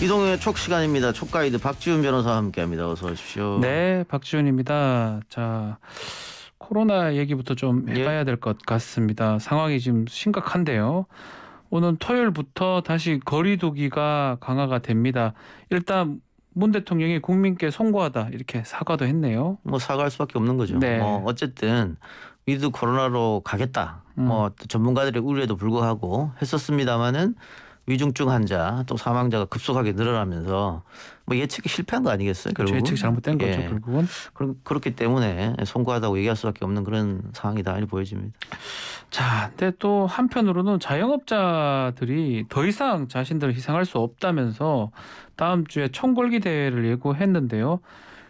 이동의 촉 시간입니다. 촉가이드 박지훈 변호사와 함께합니다. 어서 오십시오. 네, 박지훈입니다. 자, 코로나 얘기부터 좀 해봐야 될 것 같습니다. 상황이 지금 심각한데요. 오늘 토요일부터 다시 거리 두기가 강화가 됩니다. 일단 문 대통령이 국민께 송구하다 이렇게 사과도 했네요. 뭐 사과할 수밖에 없는 거죠. 네. 어쨌든 위드 코로나로 가겠다. 전문가들의 우려에도 불구하고 했었습니다마는 위중증 환자 또 사망자가 급속하게 늘어나면서 예측이 실패한 거 아니겠어요? 그렇죠. 예측이 잘못된 거죠. 결국은. 그렇기 때문에 송구하다고 얘기할 수밖에 없는 그런 상황이다 이렇게 보여집니다. 자, 근데 또 한편으로는 자영업자들이 더 이상 자신들을 희생할 수 없다면서 다음 주에 총궐기 대회를 예고했는데요.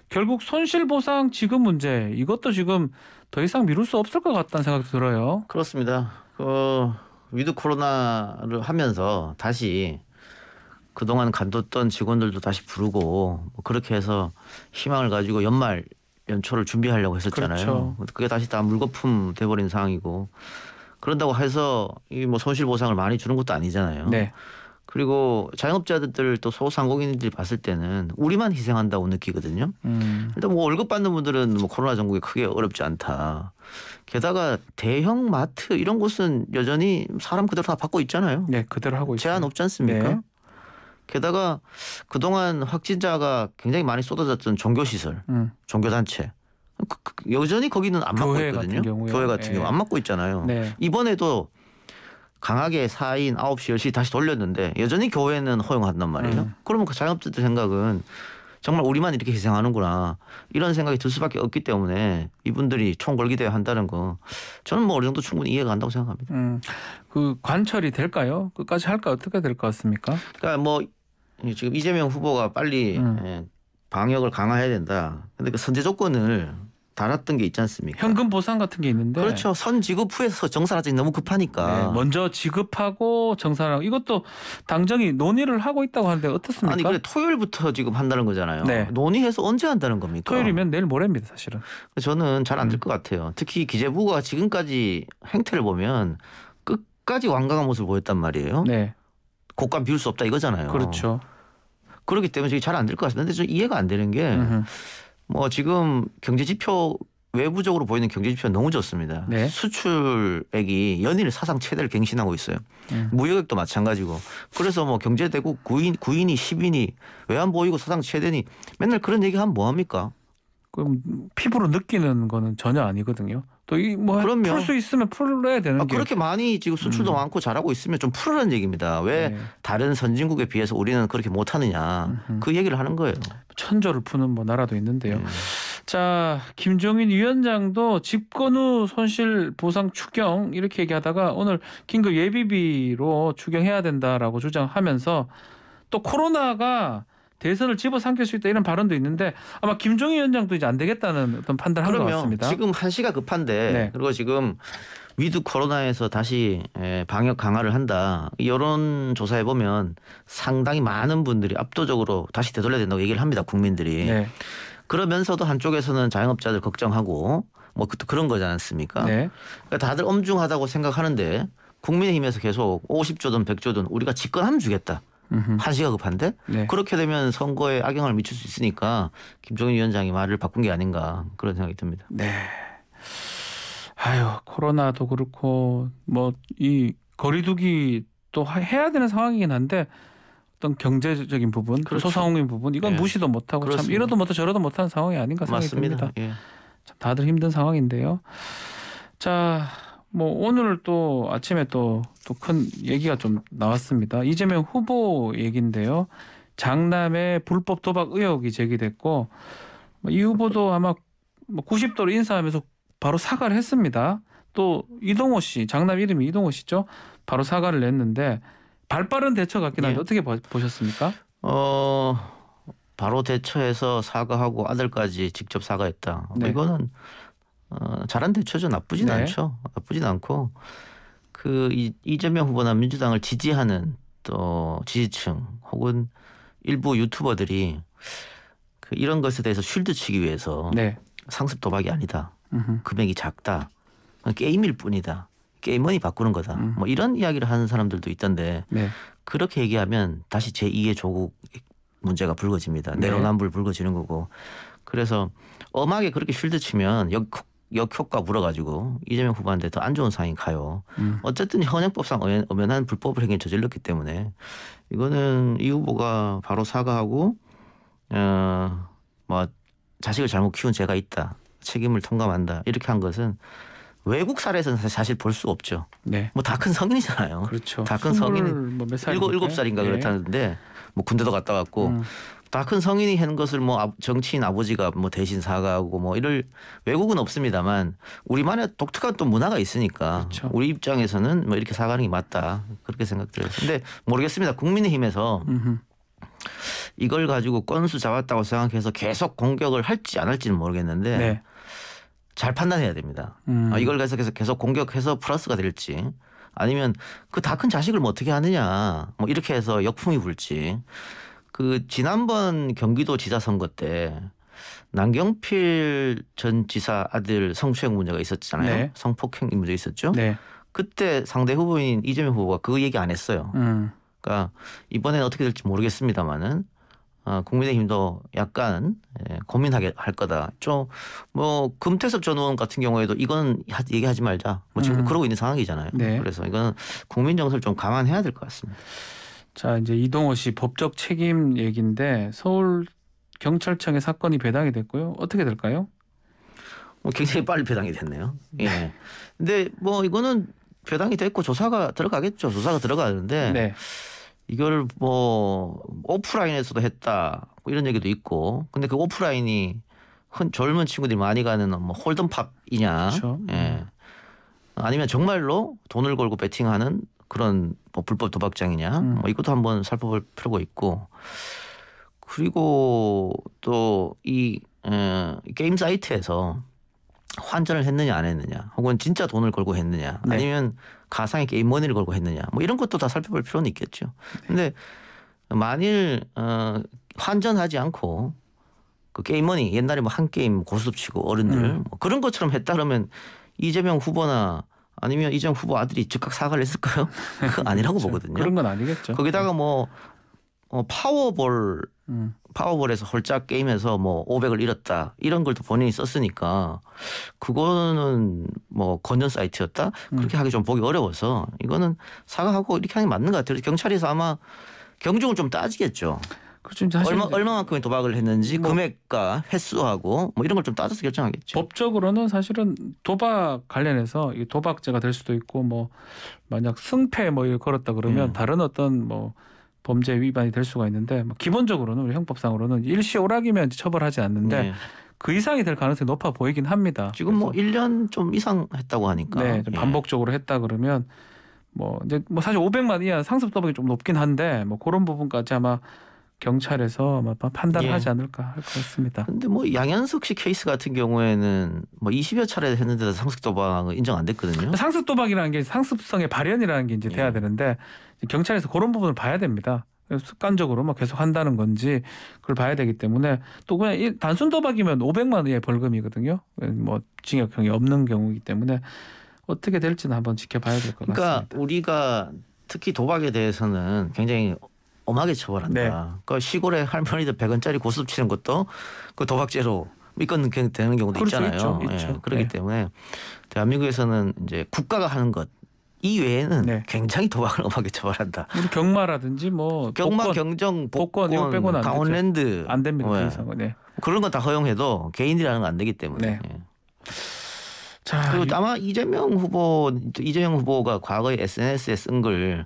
결국 손실보상 지급 문제 이것도 지금 더 이상 미룰 수 없을 것 같다는 생각이 들어요. 그렇습니다. 위드 코로나를 하면서 다시 그동안 간뒀던 직원들도 다시 부르고 그렇게 해서 희망을 가지고 연초를 준비하려고 했었잖아요. 그렇죠. 그게 다시 다 물거품 돼버린 상황이고 그런다고 해서 이 손실보상을 많이 주는 것도 아니잖아요. 네. 그리고 자영업자들 또 소상공인들이 봤을 때는 우리만 희생한다고 느끼거든요. 일단 월급 받는 분들은 코로나 전국에 크게 어렵지 않다. 게다가 대형 마트 이런 곳은 여전히 사람 그대로 다 받고 있잖아요. 네, 그대로 하고 있어요. 제한 없지 않습니까? 네. 게다가 그동안 확진자가 굉장히 많이 쏟아졌던 종교시설, 종교단체 여전히 거기는 안 막고 있거든요. 교회 같은 경우 안 막고 있잖아요. 네. 이번에도 강하게 4인 9시 10시 다시 돌렸는데 여전히 교회는 허용한단 말이에요. 그러면 그 자영업자들 생각은 정말 우리만 이렇게 희생하는구나 이런 생각이 들 수밖에 없기 때문에 이분들이 총궐기대회 한다는 거 저는 어느 정도 충분히 이해가 간다고 생각합니다. 그 관철이 될까요? 끝까지 할까 어떻게 될 것 같습니까? 그러니까 지금 이재명 후보가 빨리 방역을 강화해야 된다. 근데 그 선제 조건을 달았던 게 있지 않습니까? 현금 보상 같은 게 있는데. 그렇죠. 선 지급 후에서 정산하기 너무 급하니까. 네, 먼저 지급하고 정산하고 이것도 당정이 논의를 하고 있다고 하는데 어떻습니까? 아니 그래 토요일부터 지금 한다는 거잖아요. 네. 논의해서 언제 한다는 겁니까? 토요일이면 내일 모레입니다 사실은. 저는 잘 안 될 것 같아요. 특히 기재부가 지금까지 행태를 보면 끝까지 완강한 모습을 보였단 말이에요. 네. 곡간 비울 수 없다 이거잖아요. 그렇죠. 그렇기 때문에 잘 안 될 것 같습니다. 근데 좀 이해가 안 되는 게 지금 경제지표 외부적으로 보이는 경제지표가 너무 좋습니다. 네. 수출액이 연일 사상 최대를 갱신하고 있어요. 무역액도 마찬가지고. 그래서 경제대국 9인이 10인이 외환 보이고 사상 최대니 맨날 그런 얘기하면 뭐합니까? 그럼 피부로 느끼는 거는 전혀 아니거든요. 또 풀 수 있으면 풀어야 되는 게. 그렇게 많이 지금 수출도 많고 잘하고 있으면 좀 풀으라는 얘기입니다. 왜 다른 선진국에 비해서 우리는 그렇게 못하느냐. 그 얘기를 하는 거예요. 천조를 푸는 나라도 있는데요. 자, 김종인 위원장도 집권 후 손실 보상 추경 이렇게 얘기하다가 오늘 긴급 예비비로 추경해야 된다라고 주장하면서 또 코로나가 대선을 집어삼킬 수 있다 이런 발언도 있는데 아마 김종인 위원장도 이제 안 되겠다는 어떤 판단을 한 것 같습니다. 지금 한시가 급한데 네. 그리고 지금 위드 코로나에서 다시 방역 강화를 한다. 여론조사해 보면 상당히 많은 분들이 압도적으로 다시 되돌려야 된다고 얘기를 합니다. 국민들이. 네. 그러면서도 한쪽에서는 자영업자들 걱정하고 그런 거지 않습니까? 네. 그러니까 다들 엄중하다고 생각하는데 국민의힘에서 계속 50조든 100조든 우리가 집권하면 주겠다. 한시가 급한데 네. 그렇게 되면 선거에 악영향을 미칠 수 있으니까 김종인 위원장이 말을 바꾼 게 아닌가 그런 생각이 듭니다. 네. 아유, 코로나도 그렇고 이 거리두기 또 해야 되는 상황이긴 한데 어떤 경제적인 부분, 그렇죠. 소상공인 부분 이건 무시도 못하고 그렇습니다. 참 이러도 못하고 저러도 못하는 상황이 아닌가 생각이 듭니다. 예. 참 다들 힘든 상황인데요. 자, 오늘 또 아침에 또 큰 얘기가 좀 나왔습니다. 이재명 후보 얘기인데요. 장남의 불법 도박 의혹이 제기됐고 이 후보도 아마 90도로 인사하면서 바로 사과를 했습니다. 또 이동호 씨, 장남 이름이 이동호 씨죠. 바로 사과를 냈는데 발빠른 대처 같긴 한데 어떻게 보셨습니까? 바로 대처해서 사과하고 아들까지 직접 사과했다. 네. 이거는 잘한 대처죠. 나쁘진 네. 않죠. 나쁘진 않고 이재명 후보나 민주당을 지지하는 또 지지층 혹은 일부 유튜버들이 이런 것에 대해서 쉴드 치기 위해서 네. 상습 도박이 아니다. 금액이 작다. 게임일 뿐이다. 게임머니 바꾸는 거다. 이런 이야기를 하는 사람들도 있던데 네. 그렇게 얘기하면 다시 제2의 조국 문제가 불거집니다. 네. 내로남불 불거지는 거고. 그래서 엄하게 그렇게 쉴드 치면 역효과 불어가지고 이재명 후보한테 더 안 좋은 상황이 가요. 어쨌든 현행법상 엄연한 불법 행위를 저질렀기 때문에 이거는 이 후보가 바로 사과하고 뭐 자식을 잘못 키운 죄가 있다. 책임을 통감한다. 이렇게 한 것은 외국 사례에서는 사실 볼 수 없죠. 네. 뭐 다 큰 성인이잖아요. 그렇죠. 다 큰 성인 뭐몇 살이니까요? 7살인가 예. 그렇다는데 뭐 군대도 갔다 왔고 다 큰 성인이 하는 것을 뭐 정치인 아버지가 뭐 대신 사과하고 뭐 이럴 외국은 없습니다만 우리만의 독특한 또 문화가 있으니까 그렇죠. 우리 입장에서는 뭐 이렇게 사과하는 게 맞다 그렇게 생각들어요. 근데 모르겠습니다. 국민의힘에서 이걸 가지고 건수 잡았다고 생각해서 계속 공격을 할지 안 할지는 모르겠는데 네. 잘 판단해야 됩니다. 이걸 계속 공격해서 플러스가 될지 아니면 그 다 큰 자식을 뭐 어떻게 하느냐 뭐 이렇게 해서 역풍이 불지. 그 지난번 경기도 지사 선거 때 남경필 전 지사 아들 성추행 문제가 있었잖아요. 네. 성폭행 문제 있었죠. 네. 그때 상대 후보인 이재명 후보가 그 얘기 안 했어요. 그러니까 이번에는 어떻게 될지 모르겠습니다만은 국민의힘도 약간 고민하게 할 거다. 좀 뭐 금태섭 전 의원 같은 경우에도 이건 얘기하지 말자. 뭐 지금 그러고 있는 상황이잖아요. 네. 그래서 이거는 국민 정서를 좀 감안해야 될 것 같습니다. 자, 이제 이동호 씨 법적 책임 얘기인데 서울 경찰청에 사건이 배당이 됐고요. 어떻게 될까요? 뭐 굉장히 빨리 배당이 됐네요. 예. 근데 뭐 이거는 배당이 됐고 조사가 들어가겠죠. 조사가 들어가는데 네. 이걸 뭐 오프라인에서도 했다 뭐 이런 얘기도 있고. 근데 그 오프라인이 젊은 친구들이 많이 가는 뭐 홀덤팝이냐, 그렇죠. 예. 아니면 정말로 돈을 걸고 베팅하는 그런 뭐 불법 도박장이냐, 뭐 이것도 한번 살펴볼 필요가 있고. 그리고 또 이 게임 사이트에서 환전을 했느냐 안 했느냐, 혹은 진짜 돈을 걸고 했느냐, 네. 아니면 가상의 게임 머니를 걸고 했느냐, 뭐 이런 것도 다 살펴볼 필요는 있겠죠. 근데 만일 환전하지 않고 그 게임 머니 옛날에 뭐 한 게임 고스톱 치고 어른들 뭐 그런 것처럼 했다 그러면 이재명 후보나 아니면 이재명 후보 아들이 즉각 사과를 했을까요? 그거 아니라고 보거든요. 그런 건 아니겠죠. 거기다가 뭐 파워볼에서 홀짝 게임에서 뭐 500을 잃었다 이런 걸 또 본인이 썼으니까 그거는 뭐 건전 사이트였다 그렇게 하기 좀 보기 어려워서 이거는 사과하고 이렇게 하는 게 맞는 것 같아요. 경찰에서 아마 경중을 좀 따지겠죠. 그렇죠. 사실 얼마만큼의 도박을 했는지 뭐 금액과 횟수하고 뭐 이런 걸 좀 따져서 결정하겠죠. 법적으로는 사실은 도박 관련해서 이 도박죄가 될 수도 있고 뭐 만약 승패 뭐 이걸 걸었다 그러면 다른 어떤 뭐 범죄 위반이 될 수가 있는데 뭐 기본적으로는 우리 형법상으로는 일시 오락이면 처벌하지 않는데 네. 그 이상이 될 가능성이 높아 보이긴 합니다. 지금 뭐 1년 좀 이상 했다고 하니까. 네, 좀 반복적으로 했다 그러면 뭐 이제 뭐 사실 500만 이하 상습 도박이 좀 높긴 한데 뭐 그런 부분까지 아마 경찰에서 아마 판단을 하지 않을까 할 것 같습니다. 근데 뭐 양현석 씨 케이스 같은 경우에는 뭐 20여 차례 했는데도 상습 도박은 인정 안 됐거든요. 상습 도박이라는 게 상습성의 발현이라는 게 이제 돼야 되는데 경찰에서 그런 부분을 봐야 됩니다. 습관적으로 막 계속 한다는 건지 그걸 봐야 되기 때문에 또 그냥 단순 도박이면 500만 원의 벌금이거든요. 뭐 징역형이 없는 경우이기 때문에 어떻게 될지는 한번 지켜봐야 될 것 그러니까 같습니다. 우리가 특히 도박에 대해서는 굉장히 엄하게 처벌한다. 네. 그러니까 시골에 할머니들 100원짜리 고스톱 치는 것도 그 도박죄로 입건 되는 경우도 그럴 수 있잖아요. 있죠. 그렇기 네. 때문에 대한민국에서는 이제 국가가 하는 것 이외에는 네. 굉장히 도박을 엄하게 처벌한다. 우리 경마라든지 뭐 경마, 복권, 경정, 복권 이거 빼고는 안 되죠. 강원랜드 안 됩니다. 그 네. 이상은. 네. 그런 건 다 허용해도 개인이라는 건 안 되기 때문에. 네. 예. 자, 그리고 아마 이재명 후보가 과거에 SNS에 쓴 글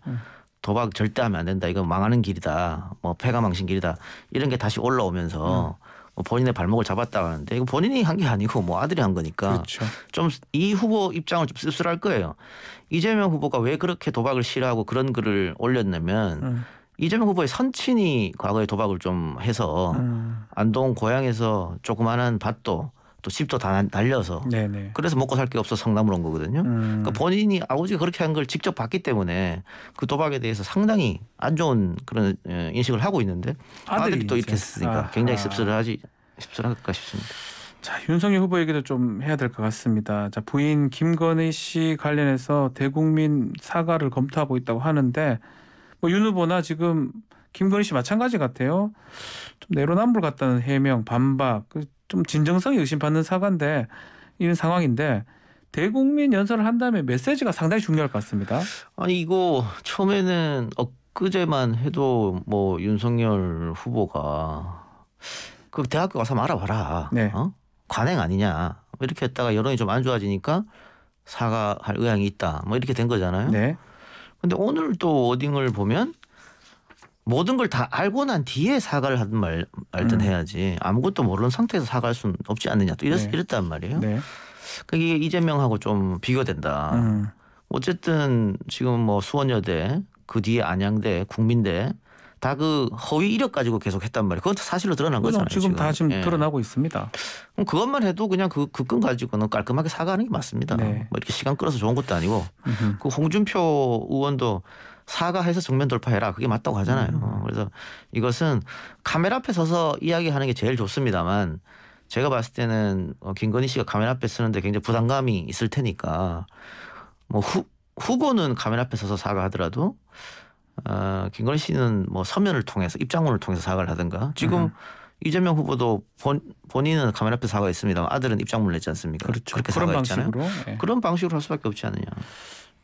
도박 절대 하면 안 된다. 이건 망하는 길이다. 뭐 패가망신 길이다. 이런 게 다시 올라오면서 뭐 본인의 발목을 잡았다 하는데 이거 본인이 한 게 아니고 뭐 아들이 한 거니까 그렇죠. 좀 이 후보 입장을 좀 씁쓸할 거예요. 이재명 후보가 왜 그렇게 도박을 싫어하고 그런 글을 올렸냐면 이재명 후보의 선친이 과거에 도박을 좀 해서 안동 고향에서 조그마한 밭도 또 집도 다 날려서 네네. 그래서 먹고 살 게 없어서 성남으로 온 거거든요. 그러니까 본인이 아버지가 그렇게 한 걸 직접 봤기 때문에 그 도박에 대해서 상당히 안 좋은 그런 인식을 하고 있는데 아들이 또 이렇게 했으니까 굉장히 씁쓸할까 싶습니다. 자, 윤석열 후보 얘기도 좀 해야 될 것 같습니다. 자, 부인 김건희 씨 관련해서 대국민 사과를 검토하고 있다고 하는데 뭐 윤 후보나 지금 김건희 씨 마찬가지 같아요. 좀 내로남불 같다는 해명, 반박, 좀 진정성이 의심받는 사과인데 이런 상황인데 대국민 연설을 한다면 메시지가 상당히 중요할 것 같습니다. 아니 이거 처음에는 엊그제만 해도 뭐 윤석열 후보가 그 대학교 가서 알아봐라. 네. 관행 아니냐. 이렇게 했다가 여론이 좀 안 좋아지니까 사과할 의향이 있다. 뭐 이렇게 된 거잖아요. 네. 근데 오늘 또 워딩을 보면 모든 걸 다 알고 난 뒤에 사과를 하든 말든 해야지 아무것도 모르는 상태에서 사과할 수는 없지 않느냐 또 네. 이랬단 말이에요. 네. 그게 이재명하고 좀 비교된다. 어쨌든 지금 뭐 수원여대 그 뒤에 안양대 국민대 다 그 허위 이력 가지고 계속 했단 말이에요. 그건 사실로 드러난 거잖아요. 지금 다 지금 예. 드러나고 있습니다. 그럼 그것만 해도 그냥 그 건 가지고는 깔끔하게 사과하는 게 맞습니다. 네. 뭐 이렇게 시간 끌어서 좋은 것도 아니고 그 홍준표 의원도 사과해서 정면 돌파해라 그게 맞다고 하잖아요. 그래서 이것은 카메라 앞에 서서 이야기하는 게 제일 좋습니다만 제가 봤을 때는 김건희 씨가 카메라 앞에 서는데 굉장히 부담감이 있을 테니까 뭐 후보는 카메라 앞에 서서 사과하더라도 김건희 씨는 뭐 서면을 통해서 입장문을 통해서 사과를 하든가 지금 이재명 후보도 본인은 카메라 앞에 사과했습니다만 아들은 입장문을 냈지 않습니까? 그렇죠. 그렇게 그런 사과했잖아요. 방식으로. 네. 그런 방식으로 할 수밖에 없지 않느냐.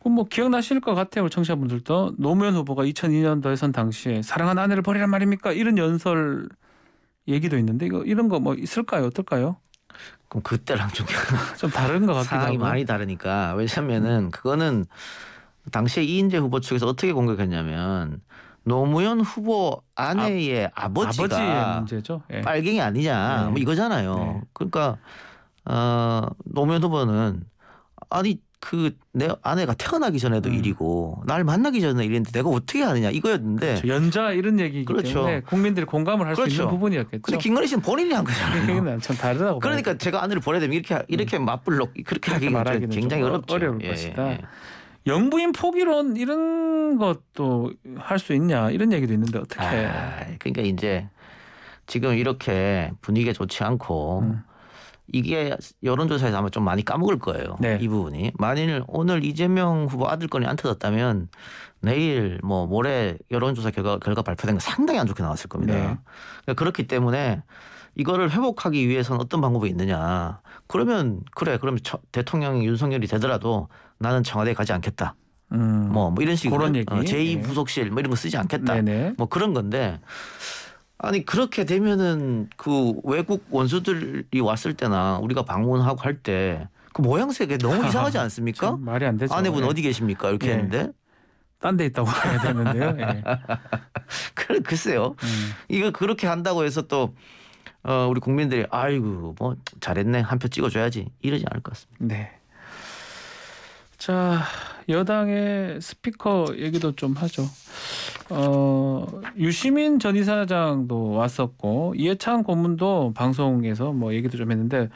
그럼 뭐 기억나실 것 같아요. 청취자분들도 노무현 후보가 2002년도 대선 당시에 사랑하는 아내를 버리란 말입니까? 이런 연설 얘기도 있는데 이런 거 뭐 있을까요? 어떨까요? 그럼 그때랑 좀 다른 것 같기도 상황이 하고. 많이 다르니까 왜냐하면은 그거는 당시에 이인재 후보 측에서 어떻게 공격했냐면 노무현 후보 아내의 아버지가 아버지의 문제죠. 예. 빨갱이 아니냐 네. 뭐 이거잖아요. 네. 그러니까 노무현 후보는 아니 그 내 아내가 태어나기 전에도 일이고 날 만나기 전에 일인데 내가 어떻게 하느냐 이거였는데 그렇죠. 연자 이런 얘기이기 그렇죠. 때문에 국민들이 공감을 할 수 그렇죠. 있는 부분이었겠죠. 근데 김건희 씨는 본인이 한 거잖아요. 얘기는 참 다르다고. 그러니까 제가 아내를 보내야 되면 이렇게 맞불로 그렇게 하기가 굉장히 어렵죠. 어려울 것이다. 영부인 포기론 이런 것도 할 수 있냐 이런 얘기도 있는데 어떻게? 그러니까 이제 지금 이렇게 분위기가 좋지 않고 이게 여론조사에서 아마 좀 많이 까먹을 거예요. 네. 이 부분이. 만일 오늘 이재명 후보 아들 건이 안 터졌다면 내일 뭐 모레 여론조사 결과 발표된 거 상당히 안 좋게 나왔을 겁니다. 네. 그러니까 그렇기 때문에 이거를 회복하기 위해서는 어떤 방법이 있느냐. 그러면 대통령이 윤석열이 되더라도 나는 청와대에 가지 않겠다. 뭐 이런 식으로 그런 얘기. 제2 네. 부속실 뭐 이런 거 쓰지 않겠다. 네네. 뭐 그런 건데 아니 그렇게 되면은 그 외국 원수들이 왔을 때나 우리가 방문하고 할 때 그 모양새가 너무 이상하지 않습니까? 참 말이 안 되죠. 아내분 예. 어디 계십니까? 이렇게 예. 했는데 딴 데 있다고 해야 되는데요. 예. 글쎄요. 이거 그렇게 한다고 해서 또 우리 국민들이 아이고 뭐 잘했네 한 표 찍어줘야지 이러지 않을 것 같습니다. 네. 자 여당의 스피커 얘기도 좀 하죠. 유시민 전 이사장도 왔었고 이해찬 고문도 방송에서 뭐 얘기도 좀 했는데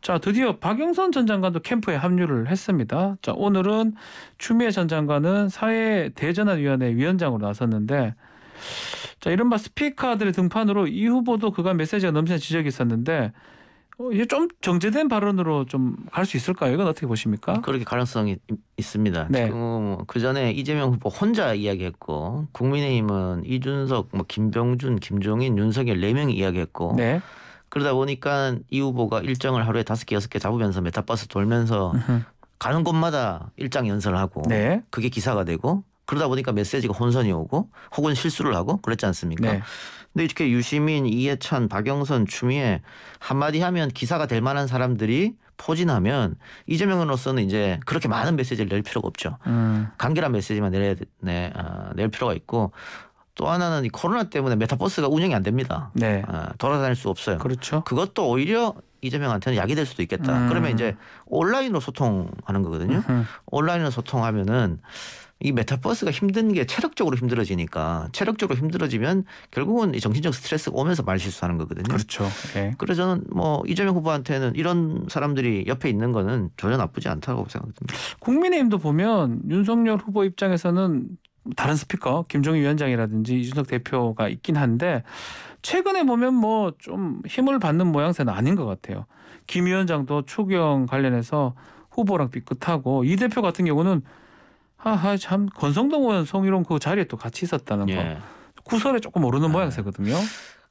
자 드디어 박영선 전 장관도 캠프에 합류를 했습니다. 자 오늘은 추미애 전 장관은 사회대전환위원회 위원장으로 나섰는데 자 이른바 스피커들의 등판으로 이 후보도 그간 메시지가 넘치는 지적이 있었는데 이게 좀 정제된 발언으로 좀 갈 수 있을까요? 이건 어떻게 보십니까? 그렇게 가능성이 있습니다. 네. 지금 그 전에 이재명 후보 혼자 이야기했고 국민의힘은 이준석, 뭐 김병준, 김종인, 윤석열 4명이 이야기했고 네. 그러다 보니까 이 후보가 일정을 하루에 5개, 6개 잡으면서 메타버스 돌면서 가는 곳마다 일장 연설을 하고 네. 그게 기사가 되고 그러다 보니까 메시지가 혼선이 오고 혹은 실수를 하고 그랬지 않습니까? 네. 근데 이렇게 유시민, 이해찬, 박영선, 추미애 한마디 하면 기사가 될 만한 사람들이 포진하면 이재명으로서는 이제 그렇게 많은 메시지를 낼 필요가 없죠. 간결한 메시지만 낼 필요가 있고 또 하나는 이 코로나 때문에 메타버스가 운영이 안 됩니다. 네. 돌아다닐 수 없어요. 그렇죠. 그것도 오히려 이재명한테는 약이 될 수도 있겠다. 그러면 이제 온라인으로 소통하는 거거든요. 온라인으로 소통하면은 이 메타버스가 힘든 게 체력적으로 힘들어지니까 체력적으로 힘들어지면 결국은 이 정신적 스트레스가 오면서 말실수하는 거거든요. 그렇죠. 네. 그래서 저는 뭐 이재명 후보한테는 이런 사람들이 옆에 있는 거는 전혀 나쁘지 않다고 생각합니다. 국민의힘도 보면 윤석열 후보 입장에서는 다른 스피커 김종인 위원장이라든지 이준석 대표가 있긴 한데 최근에 보면 뭐 좀 힘을 받는 모양새는 아닌 것 같아요. 김 위원장도 추경 관련해서 후보랑 삐끗하고 이 대표 같은 경우는 하하 참 권성동 의원, 송일홍 그 자리에 또 같이 있었다는 거. 예. 구설에 조금 오르는 모양새거든요.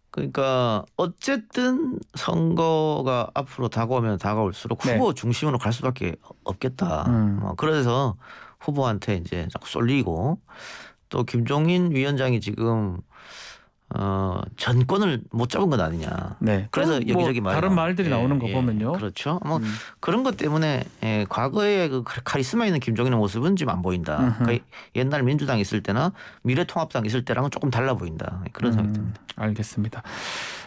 그러니까 어쨌든 선거가 앞으로 다가오면 다가올수록 네. 후보 중심으로 갈 수밖에 없겠다. 그래서 후보한테 이제 자꾸 쏠리고 또 김종인 위원장이 지금 전권을 못 잡은 건 아니냐. 네. 그래서 뭐 여기저기 많이 다른 말들이 나오는 거 예, 보면요. 그렇죠. 뭐 그런 것 때문에 과거에 그 카리스마 있는 김종인의 모습은 지금 안 보인다. 그러니까 옛날 민주당 있을 때나 미래통합당 있을 때랑은 조금 달라 보인다. 그런 생각이 듭니다. 알겠습니다.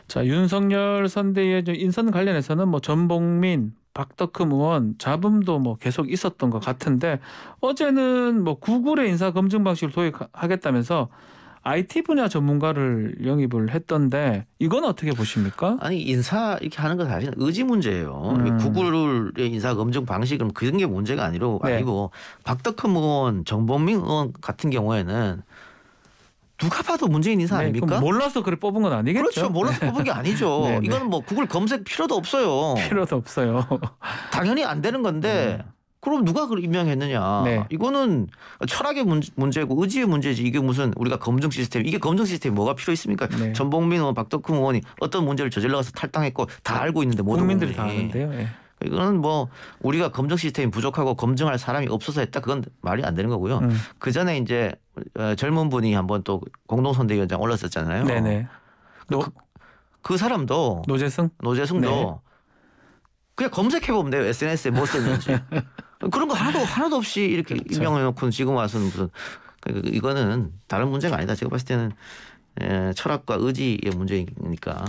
자, 윤석열 선대위의 인선 관련해서는 뭐 전봉민, 박덕흠 의원 잡음도 뭐 계속 있었던 것 같은데 어제는 뭐 구글의 인사 검증 방식을 도입하겠다면서 IT 분야 전문가를 영입을 했던데 이건 어떻게 보십니까? 아니 인사 이렇게 하는 건 사실 의지 문제예요. 구글의 인사 검증 방식은 그런 게 문제가 아니고 네. 박덕흠 의원, 정봉민 의원 같은 경우에는 누가 봐도 문재인 인사 네, 아닙니까? 그럼 몰라서 그래 뽑은 건 아니겠죠? 그렇죠. 몰라서 뽑은 게 아니죠. 네, 네. 이거는 뭐 구글 검색 필요도 없어요. 필요도 없어요. 당연히 안 되는 건데 그럼 누가 그걸 임명했느냐. 네. 이거는 철학의 문제고 의지의 문제지. 이게 무슨 우리가 검증 시스템. 이게 검증 시스템이 뭐가 필요 있습니까? 네. 전봉민 의원, 박덕흠 의원이 어떤 문제를 저질러서 탈당했고 다 알고 있는데 모든 국민들이 다 국민이. 아는데요. 예. 이거는 뭐 우리가 검증 시스템이 부족하고 검증할 사람이 없어서 했다. 그건 말이 안 되는 거고요. 그 전에 이제 젊은 분이 한번 또 공동선대위원장 올랐었잖아요. 네네. 그 사람도 노재승? 노재승도 네. 그냥 검색해 보면 돼요. SNS에 뭐 썼는지. 그런 거 하나도 없이 이렇게 그렇죠. 임명해 놓고는 지금 와서는 무슨 이거는 다른 문제가 아니다. 제가 봤을 때는 철학과 의지의 문제이니까.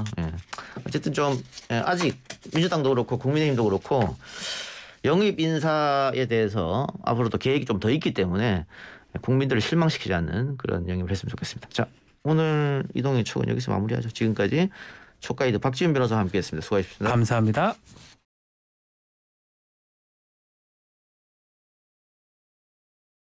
어쨌든 좀 아직 민주당도 그렇고 국민의힘도 그렇고 영입 인사에 대해서 앞으로도 계획이 좀 더 있기 때문에 국민들을 실망시키지 않는 그런 영입을 했으면 좋겠습니다. 자, 오늘 이동의 촉은 여기서 마무리하죠. 지금까지 촉가이드 박지훈 변호사와 함께했습니다. 수고하셨습니다. 감사합니다.